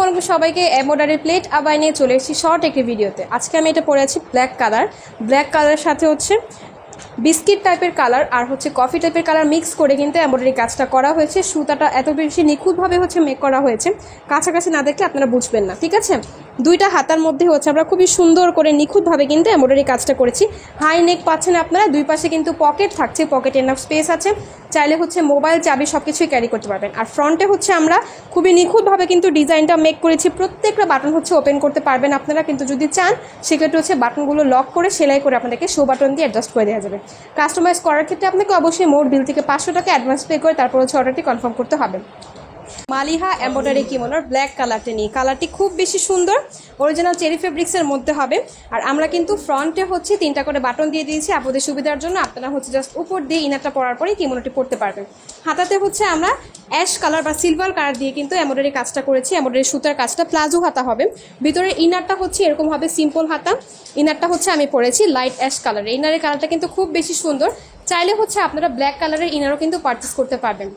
আলাইকুম সবাইকে। Embroidery plate আবার নিয়ে চলে এসেছি শর্ট একটি ভিডিওতে। আজকে আমি এটা পরে আছি ব্ল্যাক কালারের সাথে হচ্ছে বিস্কিট টাইপের কালার আর হচ্ছে কফি টাইপের কালার মিক্স করে কিন্তু এমব্রয়ডারি কাজটা করা হয়েছে। সুতাটা এত বেশি নিখুঁতভাবে হচ্ছে মেক করা হয়েছে, কাছাকাছি না দেখলে আপনারা বুঝবেন না, ঠিক আছে। দুইটা হাতার মধ্যে হচ্ছে আমরা খুবই সুন্দর করে নিখুঁতভাবে কিন্তু এমব্রয়ডারি কাজটা করেছি। হাই নেক পাচ্ছেন আপনারা, দুই পাশে কিন্তু পকেট থাকছে, পকেটে এনাফ স্পেস আছে, চাইলে হচ্ছে মোবাইল চাবি সব কিছুই ক্যারি করতে পারবেন। আর ফ্রন্টে হচ্ছে আমরা খুবই নিখুঁতভাবে কিন্তু ডিজাইনটা মেক করেছি। প্রত্যেকটা বাটন হচ্ছে ওপেন করতে পারবেন আপনারা, কিন্তু যদি চান সেক্ষেত্রে হচ্ছে বাটনগুলো লক করে সেলাই করে আপনাদেরকে শো বাটন দিয়ে অ্যাডজাস্ট করে দেওয়া যাবে। কাস্টমাইজ করার ক্ষেত্রে আপনাকে অবশ্যই মোট বিল থেকে 500 টাকা অ্যাডভান্স পে করে তারপর হচ্ছে অর্ডারটি কনফার্ম করতে হবে। মালিহা এমব্রয়ডারি কিমোনোর ব্ল্যাক কালারটা নিয়ে, কালারটি খুব বেশি সুন্দর, অরিজিনাল চেরি ফেব্রিক্সের মধ্যে হবে। আর আমরা কিন্তু ফ্রন্টে হচ্ছে 3টা করে বাটন দিয়ে দিয়েছি আপনাদের সুবিধার জন্য। আপনারা হচ্ছে জাস্ট উপর দিয়ে ইনারটা পরার পরে কিমোনোটি পরতে পারবেন। হাতাতে হচ্ছে আমরা অ্যাশ কালার বা সিলভার কালার দিয়ে কিন্তু এমব্রয়ডারি কাজটা করেছি। এমব্রয়ডারি সুতার কাজটা প্লাজো হাতা হবে। ভিতরে ইনারটা হচ্ছে এরকম হবে সিম্পল হাতা। ইনারটা হচ্ছে আমি পরেছি লাইট অ্যাশ কালার। ইনারের কালারটা কিন্তু খুব বেশি সুন্দর। চাইলে হচ্ছে আপনারা ব্ল্যাক কালারের ইনারও কিন্তু পারচেস করতে পারবেন।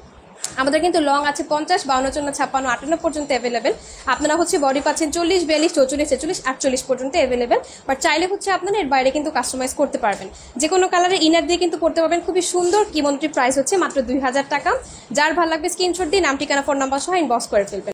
আমাদের কিন্তু লং আছে 50, 52, 54, 56, 58 পর্যন্ত অ্যাভেলেবেল। আপনারা হচ্ছে বডি পাচ্ছেন 40, 42, 44, 46, 48 পর্যন্ত অ্যাভেলেবেল। বাট চাইলে হচ্ছে আপনারা এর বাইরে কিন্তু কাস্টমাইজ করতে পারবেন। যে কোনো কালারের ইনার দিয়ে কিন্তু পড়তে পারবেন। খুবই সুন্দর। কিমোনোটির প্রাইস হচ্ছে মাত্র 2000 টাকা। যার ভালো লাগবে স্ক্রিনশট দিয়ে নাম, ঠিকানা, ফোন নাম্বার সহ ইনবক্স করে ফেলবেন।